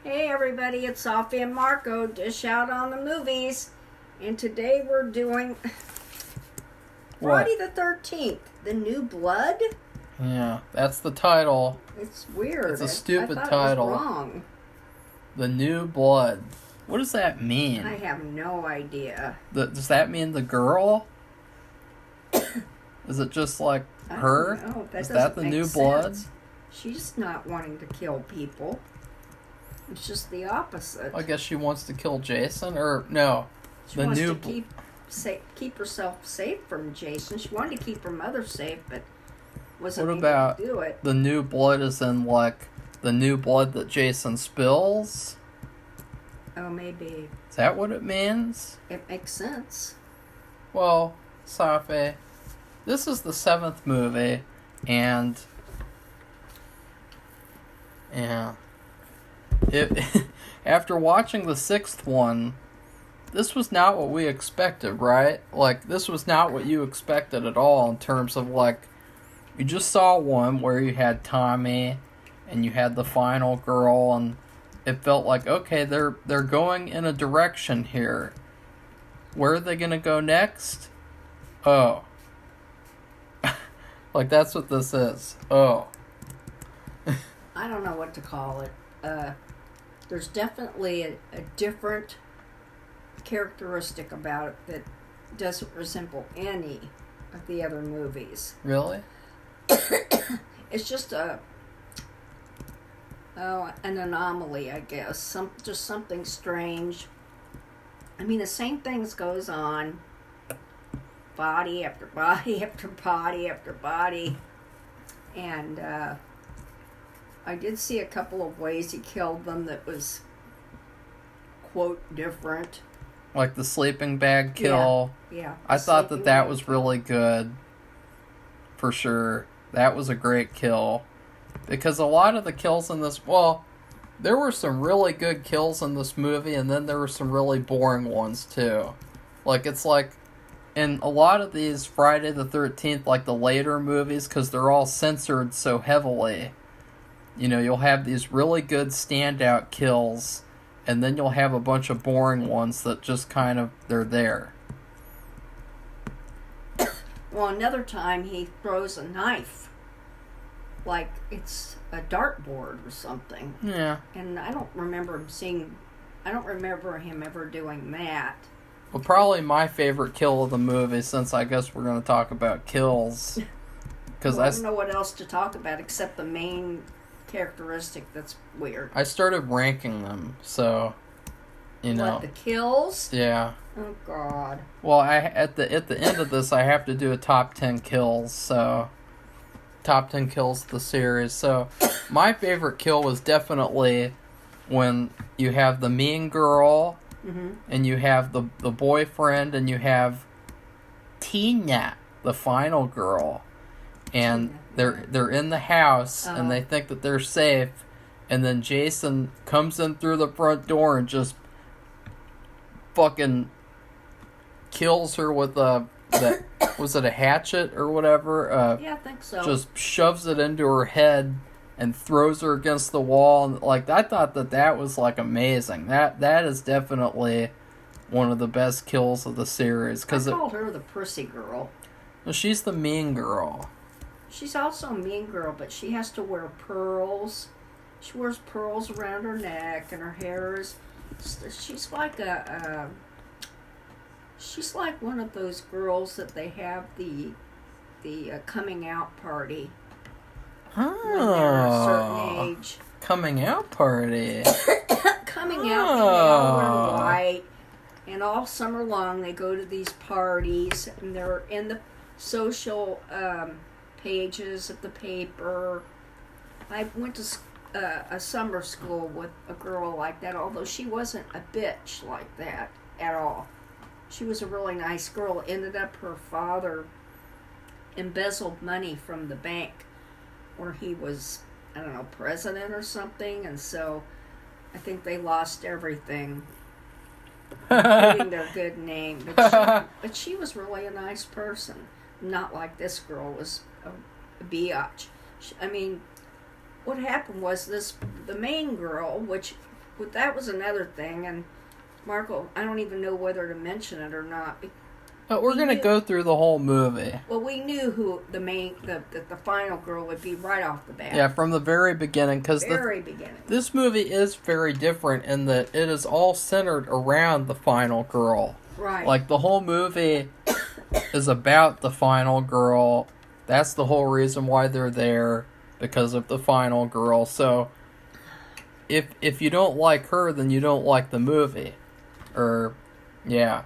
Hey everybody, it's Safi and Marco, dish out on the movies. And today we're doing Friday the 13th, The New Blood. Yeah, that's the title. It's weird. It's a stupid I thought title. It was wrong. The New Blood. What does that mean? I have no idea. Does that mean the girl? Is it just like her? I don't know. Is that the new blood? She's not wanting to kill people. It's just the opposite. I guess she wants to kill Jason, or no? She wants to keep herself safe from Jason. She wanted to keep her mother safe, but wasn't able to do it. The new blood is in like the new blood that Jason spills? Oh, maybe. Is that what it means? It makes sense. Well, Safi, this is the 7th movie, and yeah. After watching the 6th one, this was not what we expected, right? Like, this was not what you expected at all in terms of, like, you just saw one where you had Tommy and you had the final girl, and it felt like, okay, they're going in a direction here. Where are they going to go next? Oh. Like, that's what this is. Oh. I don't know what to call it. There's definitely a different characteristic about it that doesn't resemble any of the other movies. Really? It's just an anomaly, I guess. Just something strange. I mean, the same things goes on. Body after body after body after body. And I did see a couple of ways he killed them that was, quote, different. Like the sleeping bag kill. Yeah. I thought that was really good. For sure. That was a great kill. Because a lot of the kills in this... Well, there were some really good kills in this movie, and then there were some really boring ones, too. Like, it's like... In a lot of these Friday the 13th, like the later movies, because they're all censored so heavily... You know, you'll have these really good standout kills, and then you'll have a bunch of boring ones that just kind of, they're there. Well, another time he throws a knife, like it's a dartboard or something. Yeah. And I don't remember him ever doing that. Well, probably my favorite kill of the movie, since I guess we're going to talk about kills. Well, I don't know what else to talk about except the main characteristic that's weird. I started ranking them, so What, the kills? Yeah. Oh God. Well, at the end of this, I have to do a top 10 kills. So top 10 kills of the series. So my favorite kill was definitely when you have the mean girl, and you have the boyfriend, and you have Tina, the final girl. And they're in the house, and they think that they're safe, and then Jason comes in through the front door and just fucking kills her with was it a hatchet or whatever? Yeah, I think so. Just shoves it into her head and throws her against the wall, and like I thought that was like amazing. That is definitely one of the best kills of the series. I called her the prissy girl. Well, she's the mean girl. She's also a mean girl, but she has to wear pearls. She wears pearls around her neck, and her hair is... She's like she's like one of those girls that they have the coming out party. Oh. When they're a certain age. Coming out party. Coming out, and they all wear white. And all summer long, they go to these parties, and they're in the social... pages of the paper. I went to a summer school with a girl like that, although she wasn't a bitch like that at all. She was a really nice girl. Ended up her father embezzled money from the bank where he was, I don't know, president or something, and so I think they lost everything, including their good name. But she was really a nice person. Not like this girl was a biatch. I mean, what happened was the main girl, which but that was another thing, and Marco, I don't even know whether to mention it or not. But we're going to go through the whole movie. Well, we knew who the final girl would be right off the bat. Yeah, from the very beginning. Beginning. This movie is very different in that it is all centered around the final girl. Right. Like, the whole movie is about the final girl. That's the whole reason why they're there, because of the final girl. So, if you don't like her, then you don't like the movie. Yeah.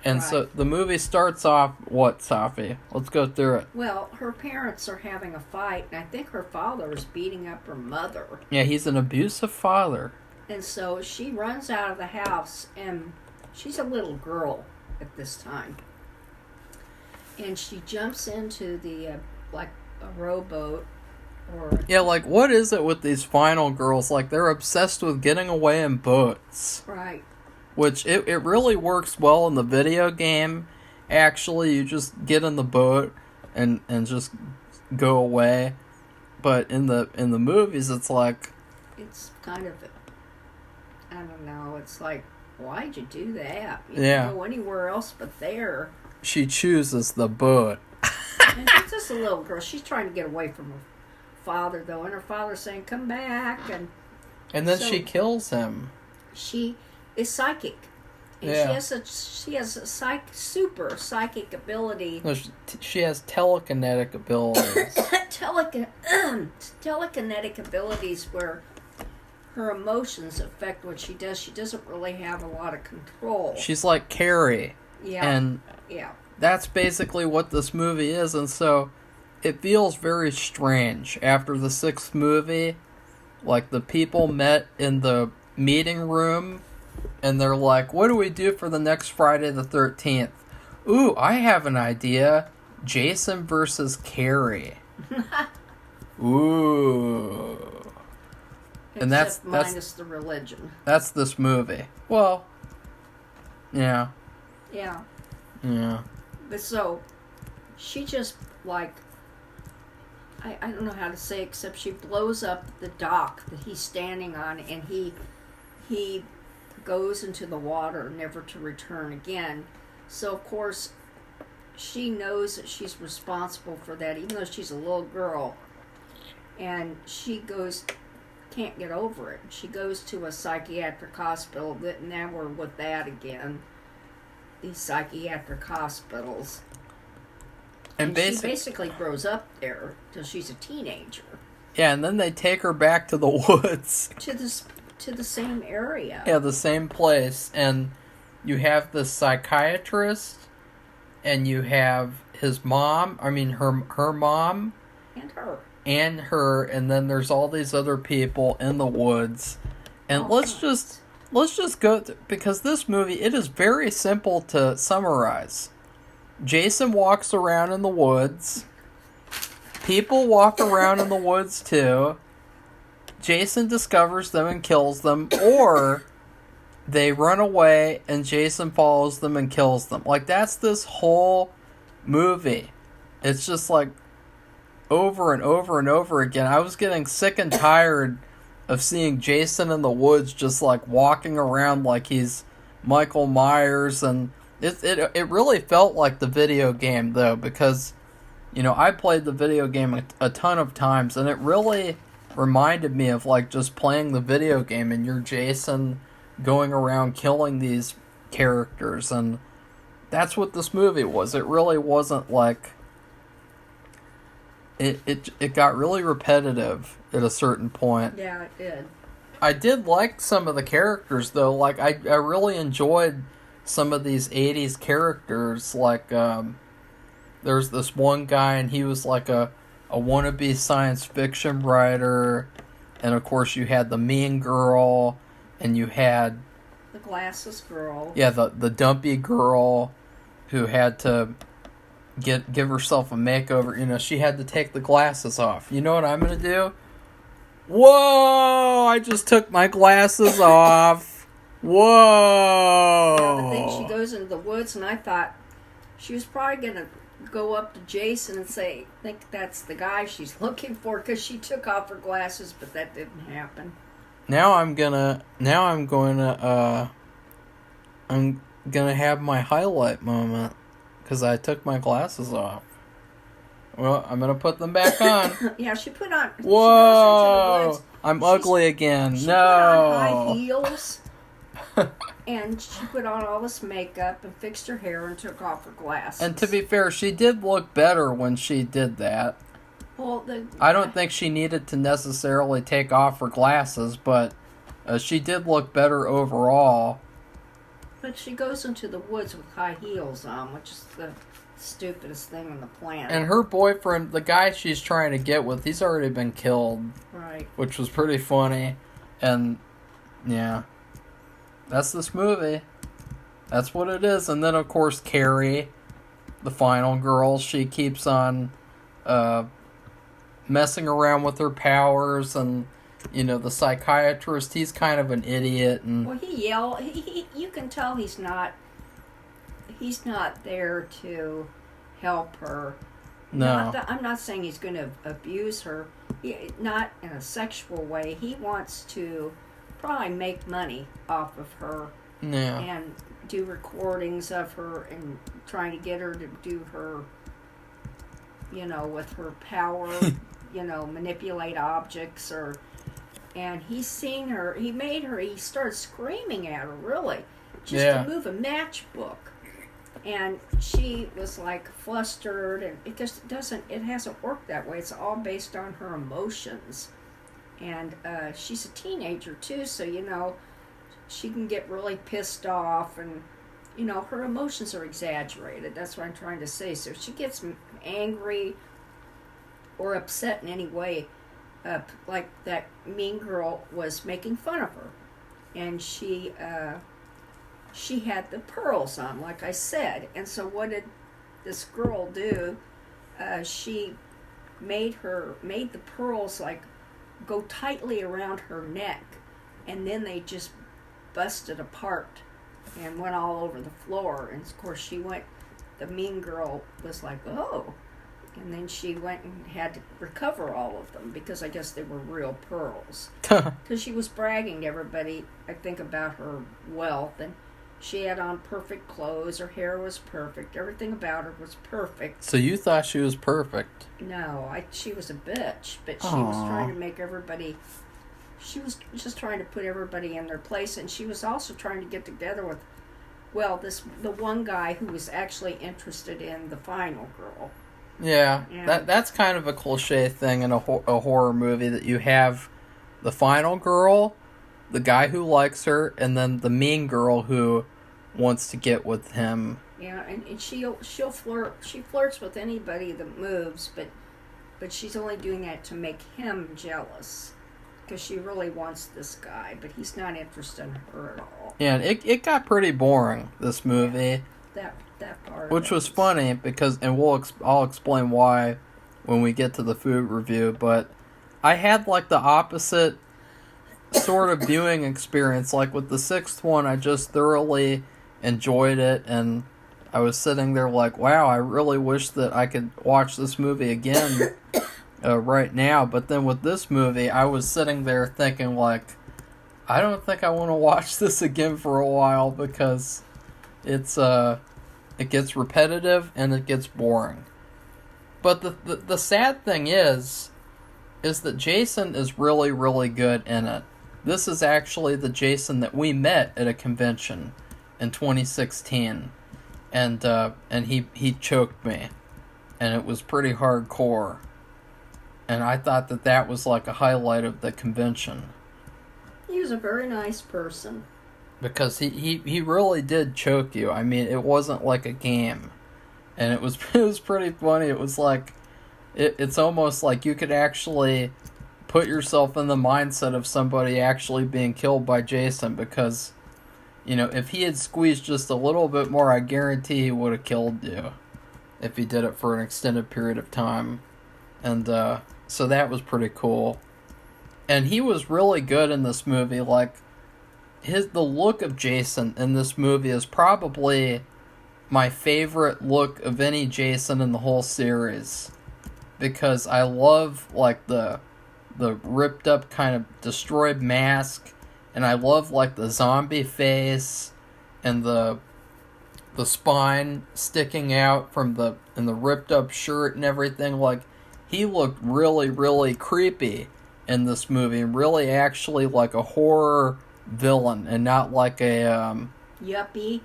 And right. So the movie starts off, what, Safi? Let's go through it. Well, her parents are having a fight, and I think her father is beating up her mother. Yeah, he's an abusive father. And so she runs out of the house, and she's a little girl at this time. And she jumps into the, like, a rowboat. Yeah, like, what is it with these final girls? Like, they're obsessed with getting away in boats. Right. Which, it really works well in the video game. Actually, you just get in the boat and just go away. But in the movies, it's like... It's kind of... I don't know. It's like, why'd you do that? You don't go anywhere else but there. She chooses the boat. And she's just a little girl. She's trying to get away from her father, though. And her father's saying, come back. And then she kills him. She is psychic, and she has a super psychic ability. No, she has telekinetic abilities. Telekinetic abilities where her emotions affect what she does. She doesn't really have a lot of control. She's like Carrie. Yeah. And that's basically what this movie is, and so it feels very strange after the 6th movie. Like, the people met in the meeting room, and they're like, what do we do for the next Friday the 13th? Ooh, I have an idea. Jason versus Carrie. Ooh. And that's minus the religion. That's this movie. Well, yeah. Yeah. Yeah. But so, she just, like, I don't know how to say it, except she blows up the dock that he's standing on, and he goes into the water, never to return again. So, of course, she knows that she's responsible for that, even though she's a little girl. And she can't get over it. She goes to a psychiatric hospital, and now we're with that again. These psychiatric hospitals. And she basically grows up there till she's a teenager. Yeah, and then they take her back to the woods. To the same area. Yeah, the same place. And you have the psychiatrist, and you have his mom, her mom. And her, and then there's all these other people in the woods. And let's just go, because this movie, it is very simple to summarize. Jason walks around in the woods. People walk around in the woods too. Jason discovers them and kills them, or they run away and Jason follows them and kills them. Like, that's this whole movie. It's just like over and over and over again. I was getting sick and tired of seeing Jason in the woods just like walking around like he's Michael Myers, and it really felt like the video game though, because I played the video game a ton of times, and it really reminded me of like just playing the video game and you're Jason going around killing these characters, and that's what this movie was. It really wasn't like it got really repetitive at a certain point. Yeah, it did. I did like some of the characters though. Like I really enjoyed some of these 80s characters. Like there's this one guy, and he was like a wannabe science fiction writer, and of course you had the mean girl, and you had the glasses girl. Yeah, the dumpy girl who had to give herself a makeover. She had to take the glasses off. You know what I'm gonna do? Whoa! I just took my glasses off. Whoa! Yeah, the thing, she goes into the woods, and I thought she was probably gonna go up to Jason and think that's the guy she's looking for, because she took off her glasses, but that didn't happen. I'm gonna have my highlight moment because I took my glasses off. Well, I'm gonna put them back on. Yeah, she put on. Whoa! I'm ugly again. She No. put on high heels, and she put on all this makeup and fixed her hair and took off her glasses. And to be fair, she did look better when she did that. Well, I don't think she needed to necessarily take off her glasses, but she did look better overall. But she goes into the woods with high heels on, which is the stupidest thing on the planet. And her boyfriend, the guy she's trying to get with, he's already been killed. Right. Which was pretty funny. And, yeah. That's this movie. That's what it is. And then, of course, Carrie, the final girl, she keeps on messing around with her powers, and the psychiatrist, he's kind of an idiot. And well, he yelled. You can tell he's not there to help her. no, I'm not saying he's going to abuse her. Not in a sexual way. He wants to probably make money off of her yeah, and do recordings of her and trying to get her to do her, with her power, manipulate objects and he's seen her, he started screaming at her, really, just to move a matchbook. And she was like flustered, and it hasn't worked that way. It's all based on her emotions. And she's a teenager too, so, she can get really pissed off, and, her emotions are exaggerated. That's what I'm trying to say. So if she gets angry or upset in any way, like that mean girl was making fun of her, and she had the pearls on, like I said. And so what did this girl do? She made the pearls like go tightly around her neck, and then they just busted apart and went all over the floor. And of course the mean girl was like, oh. And then she went and had to recover all of them, because I guess they were real pearls. Because she was bragging to everybody, I think, about her wealth. And she had on perfect clothes. Her hair was perfect. Everything about her was perfect. So you thought she was perfect? No, she was a bitch. But she was trying to make everybody... She was just trying to put everybody in their place. And she was also trying to get together with, the one guy who was actually interested in the final girl. Yeah, that's kind of a cliche thing in a horror movie, that you have the final girl, the guy who likes her, and then the mean girl who wants to get with him. Yeah, and she'll flirt. She flirts with anybody that moves, but she's only doing that to make him jealous, because she really wants this guy, but he's not interested in her at all. Yeah, and it got pretty boring, this movie. Yeah, that part. Which was funny, because, and I'll explain why when we get to the food review, but I had like the opposite sort of viewing experience. Like with the sixth one, I just thoroughly enjoyed it, and I was sitting there like, wow, I really wish that I could watch this movie again right now. But then with this movie, I was sitting there thinking like, I don't think I want to watch this again for a while, because it gets repetitive and it gets boring. But the sad thing is that Jason is really, really good in it. This is actually the Jason that we met at a convention in 2016, and he choked me, and it was pretty hardcore. And I thought that was like a highlight of the convention. He was a very nice person. Because he really did choke you. I mean, it wasn't like a game. And it was pretty funny. It was like, it's almost like you could actually put yourself in the mindset of somebody actually being killed by Jason, because, if he had squeezed just a little bit more, I guarantee he would have killed you if he did it for an extended period of time. And so that was pretty cool. And he was really good in this movie. Like, the look of Jason in this movie is probably my favorite look of any Jason in the whole series, because I love like the the ripped up kind of destroyed mask, and I love like the zombie face and the spine sticking out from the ripped up shirt and everything. Like, he looked really, really creepy in this movie, and really actually like a horror villain and not like a yuppie.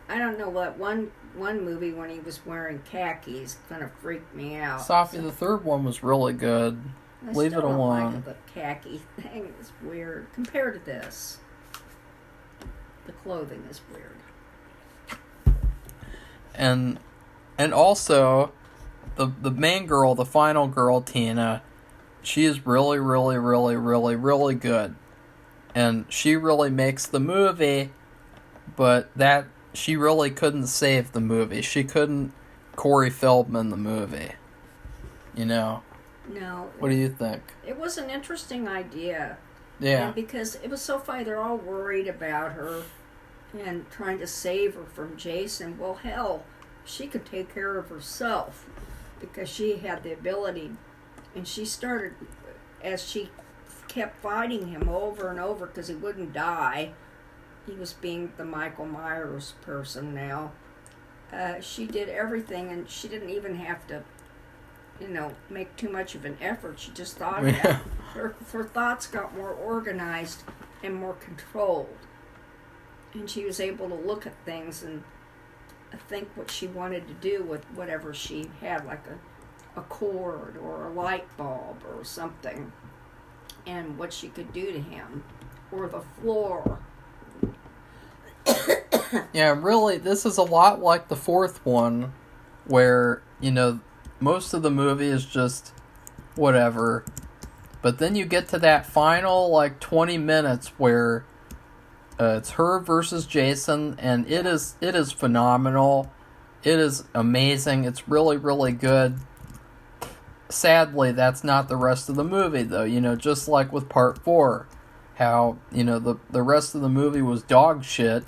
I don't know what one movie when he was wearing khakis kind of freaked me out. Safi, the third one was really good. Leave it alone. Like the khaki thing is weird compared to this. The clothing is weird. And also the main girl, the final girl, Tina, she is really, really, really, really, really good. And she really makes the movie, but that she really couldn't save the movie. She couldn't Corey Feldman the movie. You know? No. What do you think? It was an interesting idea. Yeah. And because it was so funny, they're all worried about her and trying to save her from Jason. Well, hell, she could take care of herself because she had the ability. And she started, as she kept fighting him over and over because he wouldn't die. He was being the Michael Myers person now. She did everything, and she didn't even have to, make too much of an effort. She just thought about it. Her thoughts got more organized and more controlled. And she was able to look at things and think what she wanted to do with whatever she had, like a cord or a light bulb or something, and what she could do to him, or the floor. Yeah, really, this is a lot like the fourth one, where, most of the movie is just whatever. But then you get to that final, 20 minutes where it's her versus Jason, and it is phenomenal. It is amazing. It's really, really good. Sadly, that's not the rest of the movie, though. Just like with part 4, how, the rest of the movie was dog shit,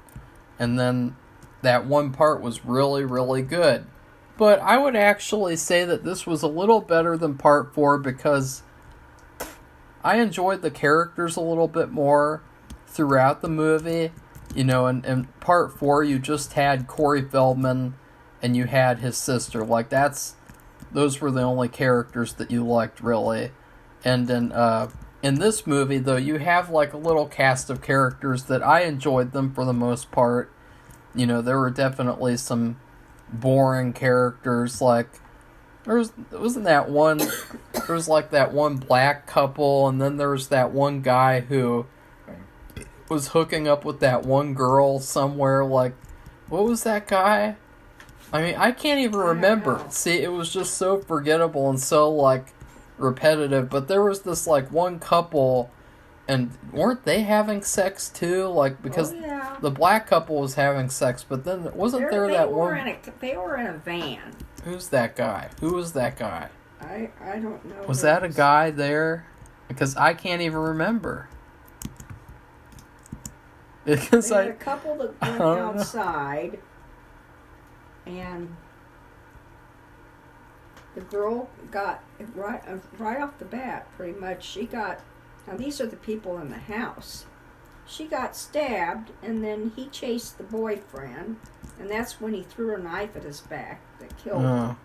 and then that one part was really, really good. But I would actually say that this was a little better than part 4 because I enjoyed the characters a little bit more throughout the movie. In part 4, you just had Corey Feldman and you had his sister. Those were the only characters that you liked, really. And in this movie, though, you have a little cast of characters that I enjoyed them for the most part. There were definitely some boring characters, there was that one black couple, and then there was that one guy who was hooking up with that one girl somewhere. What was that guy? I mean, I can't even remember. See, it was just so forgettable and so, repetitive. But there was this, one couple, and weren't they having sex, too? Because the black couple was having sex, but then wasn't there that one... They were in a van. Who's that guy? Who was that guy? I don't know. Was that a guy there? Because I can't even remember. Because they had a couple that went outside... And the girl got, right off the bat, pretty much, now these are the people in the house. She got stabbed, and then he chased the boyfriend, and that's when he threw a knife at his back that killed him.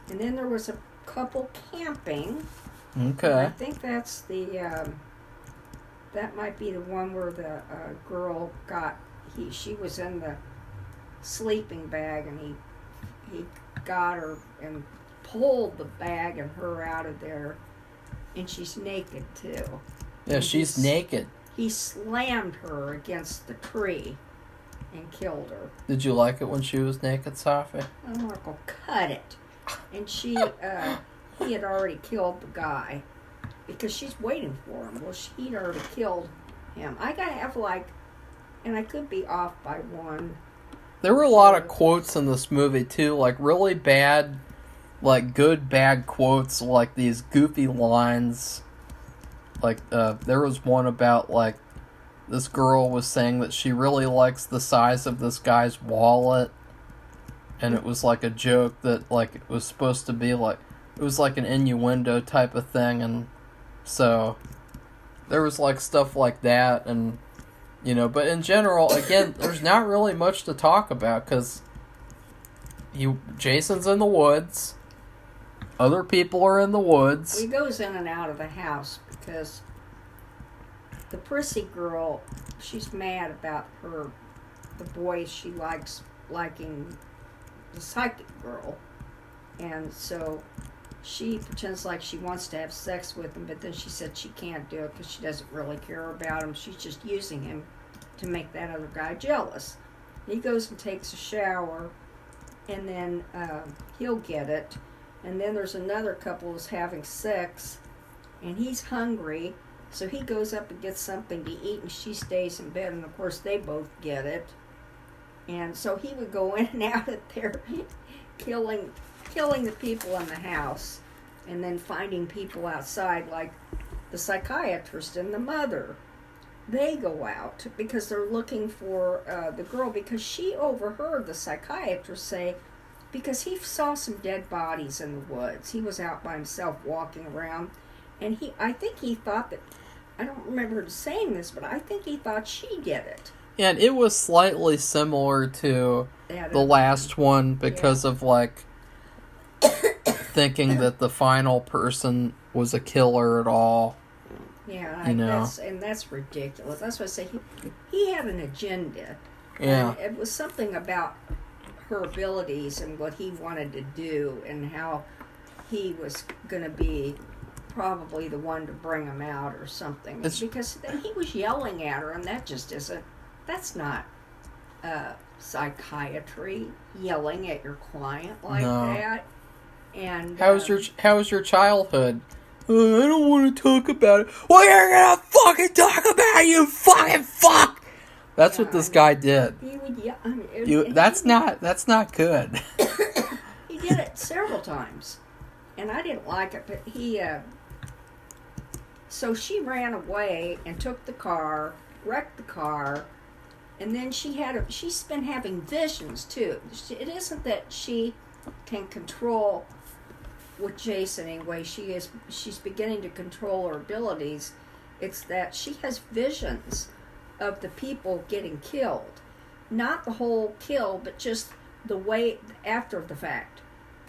And then there was a couple camping. Okay. I think that's that might be the one where the girl she was in the sleeping bag, and he got her and pulled the bag and her out of there, and she's naked too. Yeah, and she's naked. He slammed her against the tree and killed her. Did you like it when she was naked, Safi? I'm like, well, cut it. And he had already killed the guy because she's waiting for him. Well, he'd already killed him. I gotta have and I could be off by one. There were a lot of quotes in this movie, too, really bad, good, bad quotes, these goofy lines. There was one about, this girl was saying that she really likes the size of this guy's wallet, and it was, a joke that, it was supposed to be, it was like an innuendo type of thing, and so there was like stuff like that, and but in general, again, there's not really much to talk about because Jason's in the woods, other people are in the woods. He goes in and out of the house because the prissy girl, she's mad about the boy she likes liking the psychic girl, and so she pretends like she wants to have sex with him, but then she said she can't do it because she doesn't really care about him. She's just using him to make that other guy jealous. He goes and takes a shower, and then he'll get it, and then there's another couple who's having sex, and he's hungry, so he goes up and gets something to eat, and she stays in bed, and of course they both get it. And so he would go in and out of there killing the people in the house, and then finding people outside, like the psychiatrist and the mother. They go out because they're looking for the girl, because she overheard the psychiatrist say, because he saw some dead bodies in the woods. He was out by himself walking around, and I think he thought that, I don't remember her saying this, but I think he thought she did it. And it was slightly similar to the last one because of like thinking that the final person was a killer at all. Yeah, that's ridiculous. That's why I say he had an agenda. Yeah. And it was something about her abilities and what he wanted to do and how he was going to be probably the one to bring him out or something. Because then he was yelling at her, and that just isn't, that's not psychiatry, yelling at your client like that. And how was your childhood? I don't want to talk about it. Well, you're gonna fucking talk about it, you fucking fuck. That's what this guy did. He would yell. That's not good. He did it several times, and I didn't like it. But he, so she ran away and took the car, wrecked the car, and then she's been having visions too. It isn't that she can control. With Jason anyway, she's beginning to control her abilities. It's that she has visions of the people getting killed. Not the whole kill, but just the way after the fact.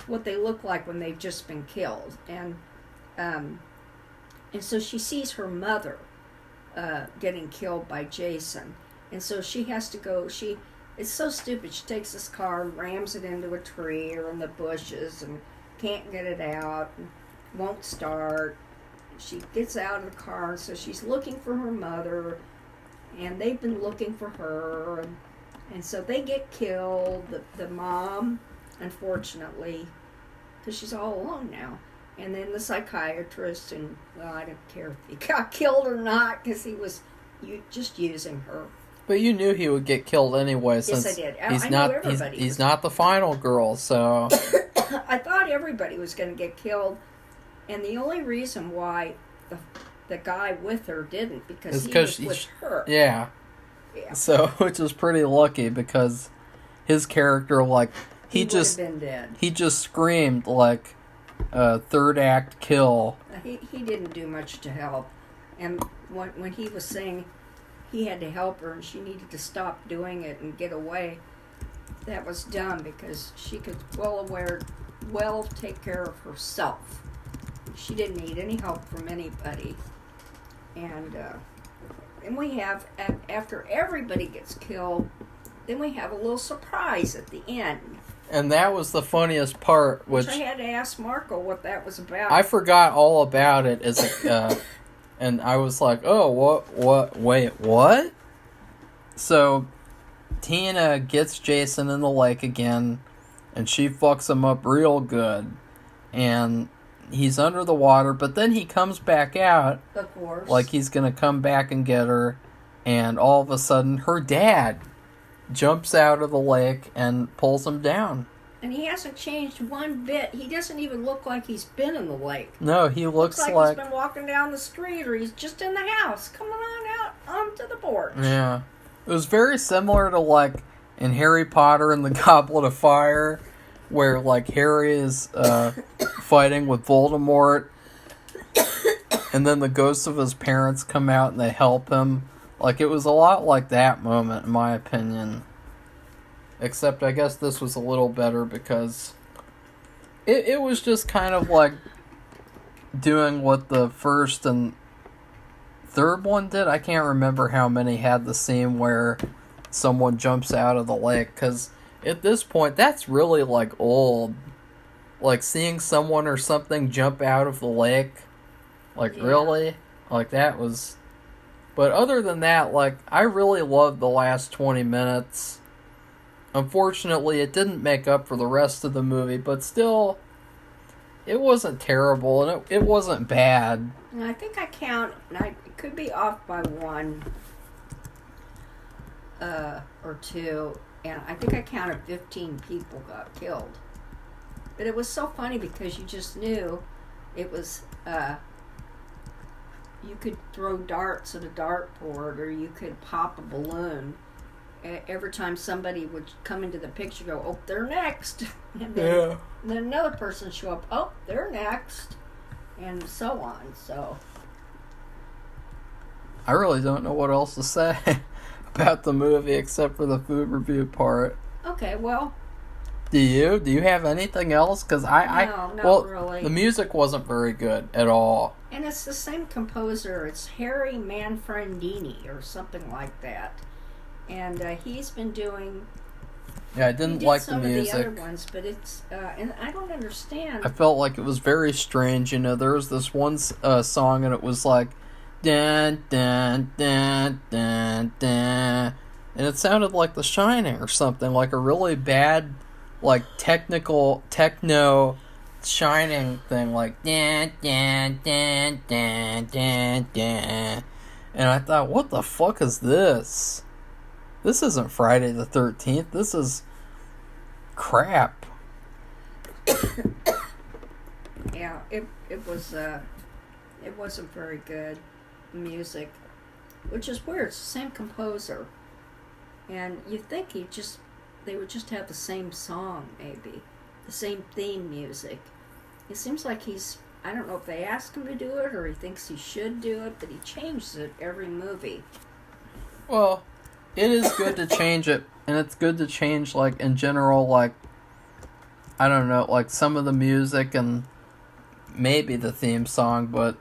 What they look like when they've just been killed. And so she sees her mother getting killed by Jason. And so she has to go, it's so stupid. She takes this car and rams it into a tree or in the bushes and can't get it out, won't start. She gets out of the car, so she's looking for her mother, and they've been looking for her, and so they get killed. The mom, unfortunately, because she's all alone now, and then the psychiatrist, and well, I don't care if he got killed or not, because he was just using her. But you knew he would get killed anyway, since yes, I did. He's not the final girl, so. I thought everybody was going to get killed, and the only reason why the guy with her didn't, because he was with her. Yeah. So, which is pretty lucky, because his character, like, he just been dead. He just screamed like a third act kill. He didn't do much to help, and when he was saying he had to help her and she needed to stop doing it and get away, that was dumb, because she could well take care of herself. She didn't need any help from anybody. And we have, after everybody gets killed, then we have a little surprise at the end. And that was the funniest part, which I had to ask Marco what that was about. I forgot all about it and I was like, oh, wait, what? So, Tina gets Jason in the lake again, and she fucks him up real good. And he's under the water, but then he comes back out. Of course. Like he's going to come back and get her. And all of a sudden, her dad jumps out of the lake and pulls him down. And he hasn't changed one bit. He doesn't even look like he's been in the lake. No, he looks like he's been walking down the street, or he's just in the house, coming on out onto the porch. Yeah. It was very similar to, like, in Harry Potter and the Goblet of Fire, where like Harry is fighting with Voldemort, and then the ghosts of his parents come out and they help him. Like, it was a lot like that moment, in my opinion. Except I guess this was a little better because it was just kind of like doing what the first and third one did. I can't remember how many had the scene where someone jumps out of the lake, because at this point, that's really like old. Like, seeing someone or something jump out of the lake, like, really? Like, that was... But other than that, like, I really loved the last 20 minutes. Unfortunately, it didn't make up for the rest of the movie, but still, it wasn't terrible, and it wasn't bad. And I think I count, and I could be off by one or two, and I think I counted 15 people got killed. But it was so funny because you just knew it was, you could throw darts at a dartboard, or you could pop a balloon. Every time somebody would come into the picture, go, oh, they're next. And then another person show up, oh, they're next. And so on, so. I really don't know what else to say about the movie except for the food review part. Okay, well. Do you? Do you have anything else? Because not really. The music wasn't very good at all. And it's the same composer. It's Harry Manfredini or something like that. And he's been doing... Yeah, I didn't like the music. Some of the other ones, but it's... and I don't understand. I felt like it was very strange. You know, there was this one song, and it was like... Dun, dun, dun, dun, dun. And it sounded like The Shining or something. Like a really bad, like, techno Shining thing. Like... Dun, dun, dun, dun, dun, dun. And I thought, what the fuck is this? This isn't Friday the 13th. This is crap. Yeah, it wasn't very good music, which is weird. It's the same composer, and you think they would just have the same song, maybe the same theme music. It seems like I don't know if they asked him to do it or he thinks he should do it, but he changes it every movie. Well, it is good to change it, and it's good to change, like, in general, like, I don't know, like, some of the music and maybe the theme song, but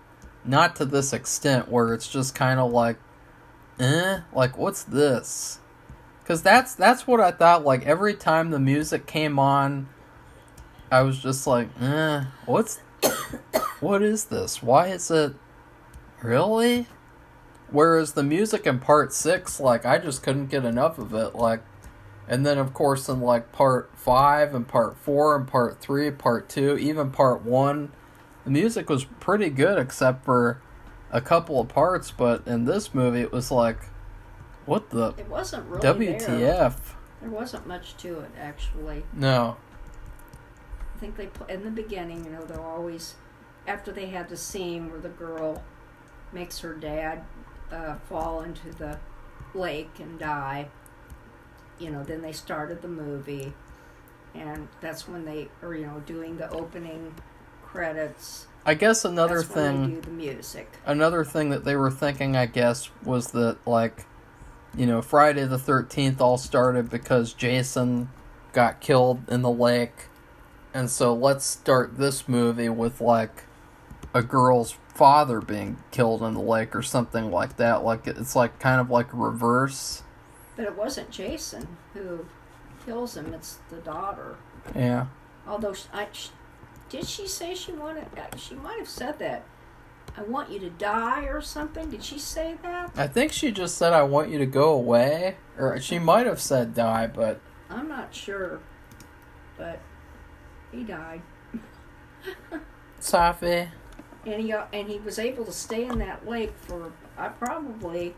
not to this extent where it's just kind of like, like, what's this? Because that's what I thought, like, every time the music came on, I was just like, what is this? Why is it, really? Whereas the music in part 6, like, I just couldn't get enough of it, like, and then, of course, in, like, part 5 and part 4 and part 3, part 2, even part 1, the music was pretty good except for a couple of parts, but in this movie it was like, what the... It wasn't really WTF. There wasn't much to it, actually. No. I think in the beginning, you know, they'll always, after they had the scene where the girl makes her dad fall into the lake and die, you know, then they started the movie, and that's when they are, you know, doing the opening credits. I guess another that's when thing... they do the music. Another thing that they were thinking, I guess, was that, like, you know, Friday the 13th all started because Jason got killed in the lake, and so let's start this movie with, like, a girl's father being killed in the lake or something like that. Like, it's like kind of like a reverse. But it wasn't Jason who kills him, it's the daughter. Yeah. Although did she say she wanted, she might have said that, I want you to die or something. Did she say that? I think she just said, I want you to go away. Or she might have said die, but... I'm not sure. But he died. Safi. And he was able to stay in that lake for probably,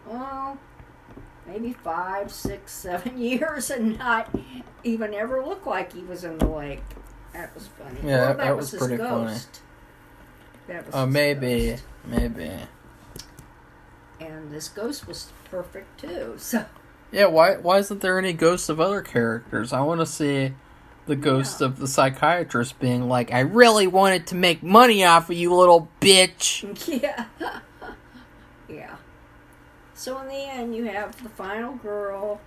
well, maybe 5, 6, 7 years and not even ever look like he was in the lake. That was funny. Yeah, well, that was pretty funny. That was his maybe, ghost. maybe. And this ghost was perfect too. So yeah, why isn't there any ghosts of other characters? I want to see the ghost of the psychiatrist being like, I really wanted to make money off of you, little bitch. Yeah. Yeah. So in the end, you have the final girl,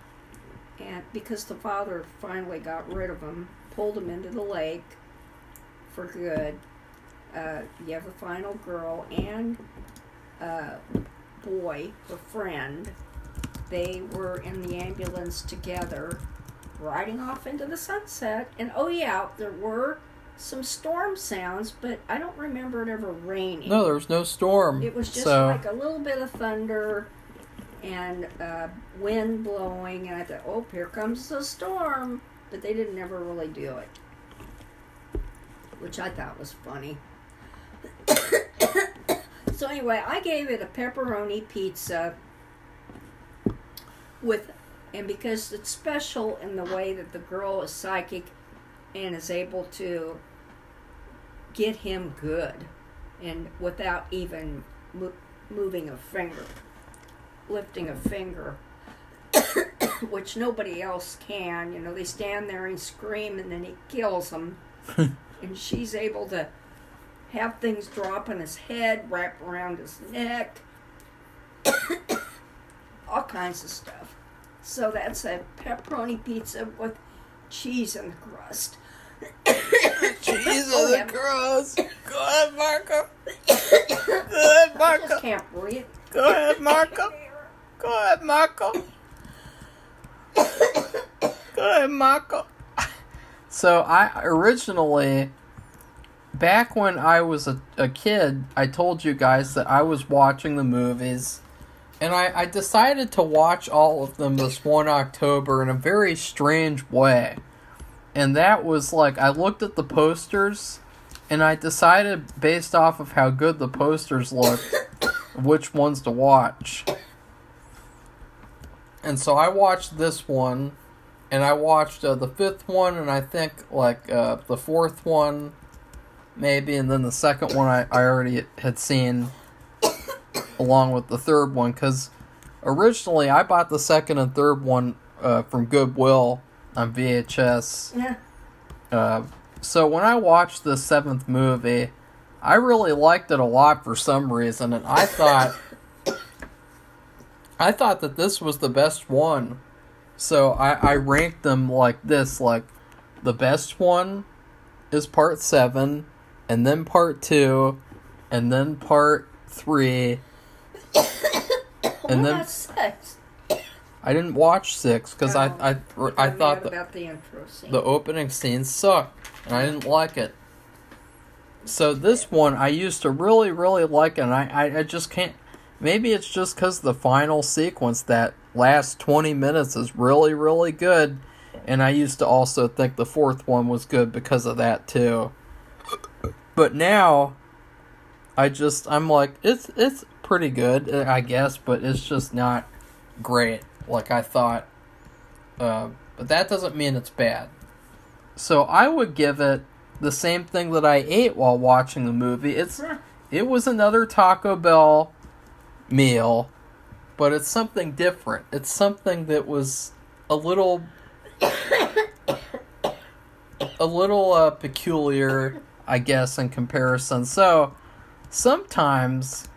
and because the father finally got rid of him, pulled him into the lake for good, you have the final girl and boy, her friend. They were in the ambulance together, riding off into the sunset. And oh yeah, there were some storm sounds, but I don't remember it ever raining. No, there was no storm. It was just like a little bit of thunder and wind blowing, and I thought, oh, here comes the storm. But they didn't ever really do it, which I thought was funny. So anyway, I gave it a pepperoni pizza and because it's special in the way that the girl is psychic and is able to get him good, and without even moving a finger, lifting a finger, which nobody else can. You know, they stand there and scream, and then he kills them, and she's able to have things drop on his head, wrap around his neck, all kinds of stuff. So that's a pepperoni pizza with cheese in the crust. Cheese in the crust. Go ahead, Marco. Go ahead, Marco. I just can't breathe. Go ahead, Marco. Go ahead, Marco. Go ahead, Marco. So I originally, back when I was a kid, I told you guys that I was watching the movies, and I decided to watch all of them this one October in a very strange way. And that was like, I looked at the posters, and I decided, based off of how good the posters looked, which ones to watch. And so I watched this one, and I watched the fifth one, and I think like the fourth one, maybe, and then the second one I already had seen along with the third one, because originally I bought the second and third one from Goodwill on VHS. Yeah. So when I watched the seventh movie, I really liked it a lot for some reason, and I thought that this was the best one. So I ranked them like this, like the best one is part 7, and then part 2, and then part 3, and then Not 6. I didn't watch 6 because I thought about the intro scene. the opening scene sucked, and I didn't like it. So this one I used to really, really like it, and I just can't. Maybe it's just because the final sequence, that last 20 minutes, is really, really good. And I used to also think the fourth one was good because of that, too. But now, I'm like, it's pretty good, I guess, but it's just not great like I thought. But that doesn't mean it's bad. So I would give it the same thing that I ate while watching the movie. It was another Taco Bell meal, but it's something different. It's something that was a little peculiar, I guess, in comparison. So sometimes,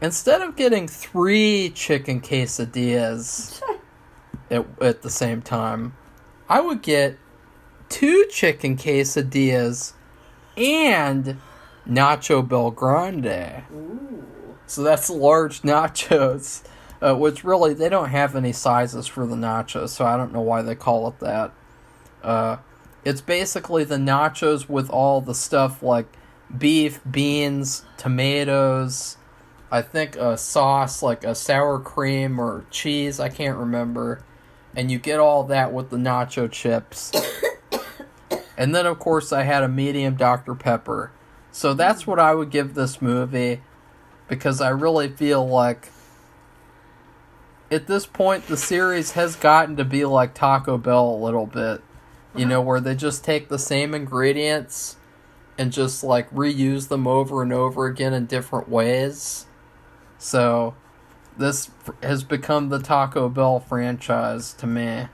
instead of getting 3 chicken quesadillas at the same time, I would get 2 chicken quesadillas and Nacho Bel Grande. Ooh. So that's large nachos, which really, they don't have any sizes for the nachos, so I don't know why they call it that. It's basically the nachos with all the stuff like beef, beans, tomatoes, I think a sauce like a sour cream or cheese, I can't remember. And you get all that with the nacho chips. And then, of course, I had a medium Dr. Pepper. So that's what I would give this movie, because I really feel like at this point the series has gotten to be like Taco Bell a little bit. You know, where they just take the same ingredients and just like reuse them over and over again in different ways. So this has become the Taco Bell franchise to me.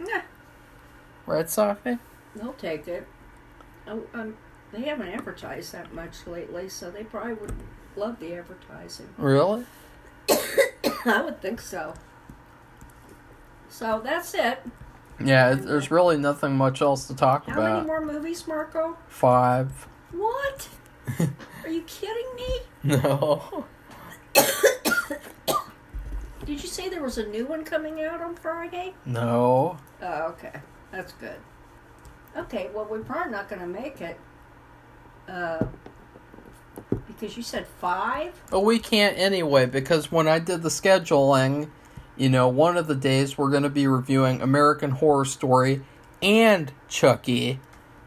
Yeah. Right, Safi? They'll take it. Oh, they haven't advertised that much lately, so they probably would love the advertising. Really? I would think so. So that's it. Yeah, there's really nothing much else to talk How about. many more movies, Marco? 5. What? Are you kidding me? No. Did you say there was a new one coming out on Friday? No. Oh, okay. That's good. Okay, well, we're probably not going to make it. Because you said 5? But we can't anyway, because when I did the scheduling, one of the days we're going to be reviewing American Horror Story and Chucky.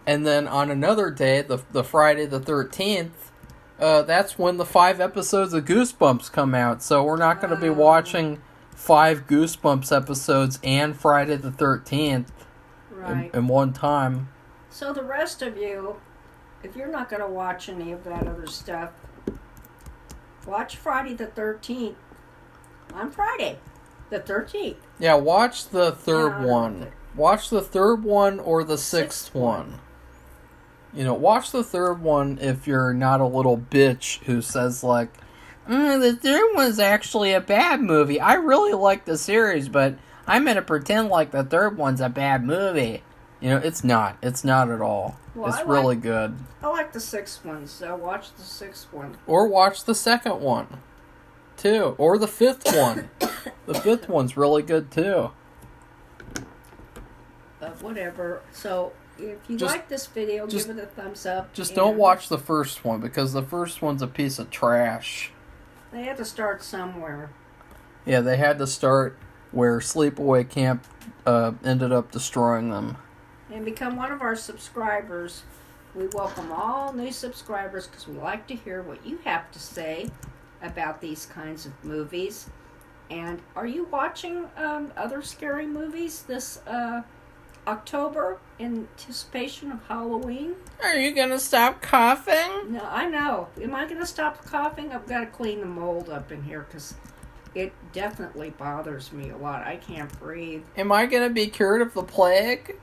And then on another day, the Friday the 13th, that's when the 5 episodes of Goosebumps come out. So we're not going to be watching 5 Goosebumps episodes and Friday the 13th in one time. So the rest of you, if you're not going to watch any of that other stuff, watch Friday the 13th on Friday the 13th. Yeah, watch the third one. Watch the third one or the sixth one. Watch the third one if you're not a little bitch who says, like, the third one's actually a bad movie. I really like the series, but I'm going to pretend like the third one's a bad movie. It's not. It's not at all. Well, it's really good. I like the 6th one, so watch the 6th one. Or watch the 2nd one, too. Or the 5th one. The 5th one's really good, too. Whatever. So, if you like this video, give it a thumbs up. Just don't watch the first one, because the first one's a piece of trash. They had to start somewhere. Yeah, they had to start where Sleepaway Camp ended up destroying them. And become one of our subscribers. We welcome all new subscribers because we like to hear what you have to say about these kinds of movies. And are you watching other scary movies this October in anticipation of Halloween? Are you going to stop coughing? No, I know. Am I going to stop coughing? I've got to clean the mold up in here because it definitely bothers me a lot. I can't breathe. Am I going to be cured of the plague?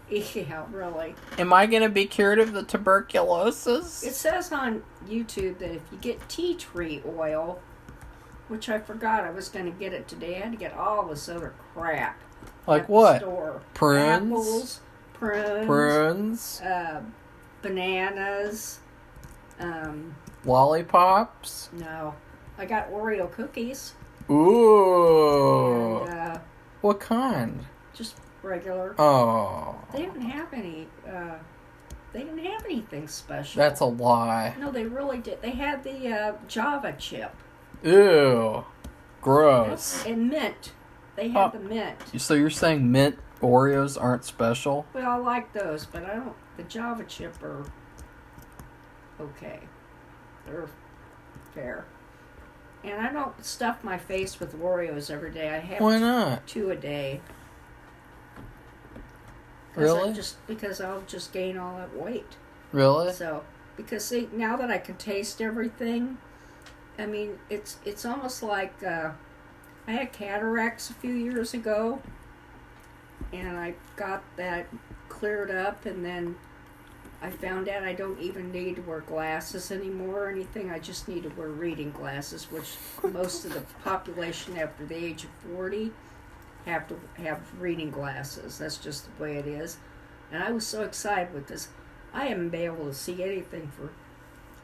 Yeah, really. Am I going to be cured of the tuberculosis? It says on YouTube that if you get tea tree oil, which I forgot I was going to get it today, I had to get all this other crap. Like what? Store. Prunes? Apples, prunes, bananas, lollipops. No, I got Oreo cookies. Ooh. And, what kind? Just regular. Oh. They didn't have any. They didn't have anything special. That's a lie. No, they really did. They had the Java chip. Ew. Gross. And mint. They had the mint. So you're saying mint Oreos aren't special? Well, I like those, but I don't. The Java chip are okay. They're fair. And I don't stuff my face with Oreos every day. I have Why not? 2 a day. Really? Because I'll just gain all that weight. Really? So, because see, now that I can taste everything, I mean, it's almost like I had cataracts a few years ago, and I got that cleared up, and then I found out I don't even need to wear glasses anymore or anything. I just need to wear reading glasses, which most of the population after the age of 40 have to have reading glasses. That's just the way it is. And I was so excited with this. I haven't been able to see anything for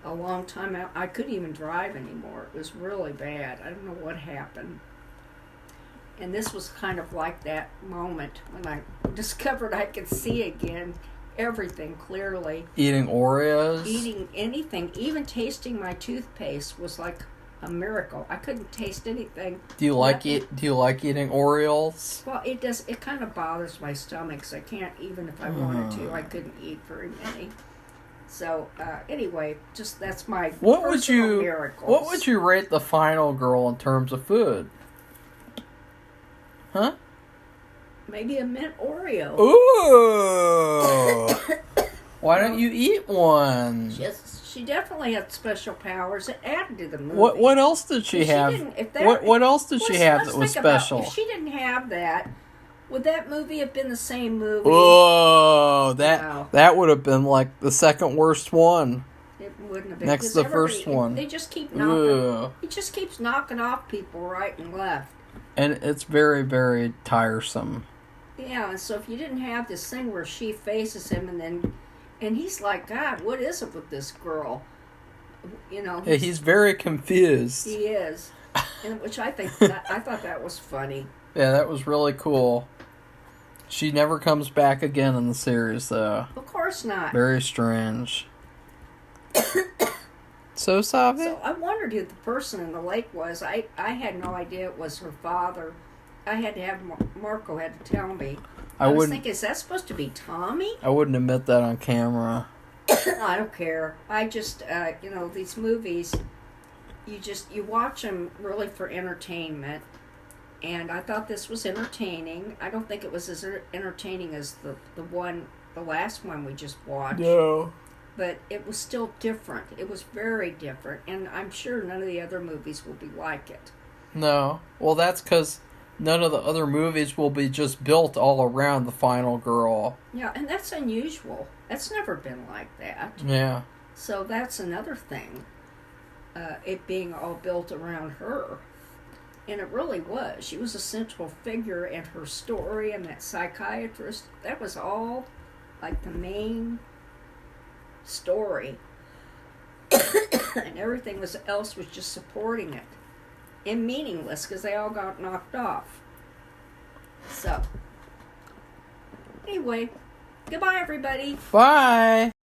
a long time. I couldn't even drive anymore. It was really bad. I don't know what happened. And this was kind of like that moment when I discovered I could see again everything clearly. Eating Oreos? Eating anything, even tasting my toothpaste was like a miracle. I couldn't taste anything. Do you like eating Oreos? Well, it does. It kind of bothers my stomach, so I can't, even if I wanted to, I couldn't eat very many. So anyway, just that's my personal miracles. What would you rate the final girl in terms of food? Huh? Maybe a mint Oreo. Ooh! Why don't you eat one? She definitely had special powers. It added to the movie. What else did she have? What else did she have that was special? If she didn't have that, Would that movie have been the same movie? Whoa, Wow. that would have been like the second worst one. It wouldn't have been. Next to the first one. They just keep knocking. He just keeps knocking off people right and left. And it's very, very tiresome. Yeah, and so if you didn't have this thing where she faces him and he's like, God, what is it with this girl? You know. Yeah, he's very confused. He is. And which I thought that was funny. Yeah, that was really cool. She never comes back again in the series, though. Of course not. Very strange. So, Safi? So I wondered who the person in the lake was. I had no idea it was her father. I had to have Marco had to tell me. I was thinking, is that supposed to be Tommy? I wouldn't admit that on camera. I don't care. I just, these movies, you watch them really for entertainment. And I thought this was entertaining. I don't think it was as entertaining as the last one we just watched. No. But it was still different. It was very different. And I'm sure none of the other movies will be like it. No. Well, that's because none of the other movies will be just built all around the final girl. Yeah, and that's unusual. That's never been like that. Yeah. So that's another thing. It being all built around her. And it really was. She was a central figure in her story, and that psychiatrist, that was all like the main story. And everything else was just supporting it. And meaningless, because they all got knocked off. So, anyway, goodbye, everybody. Bye.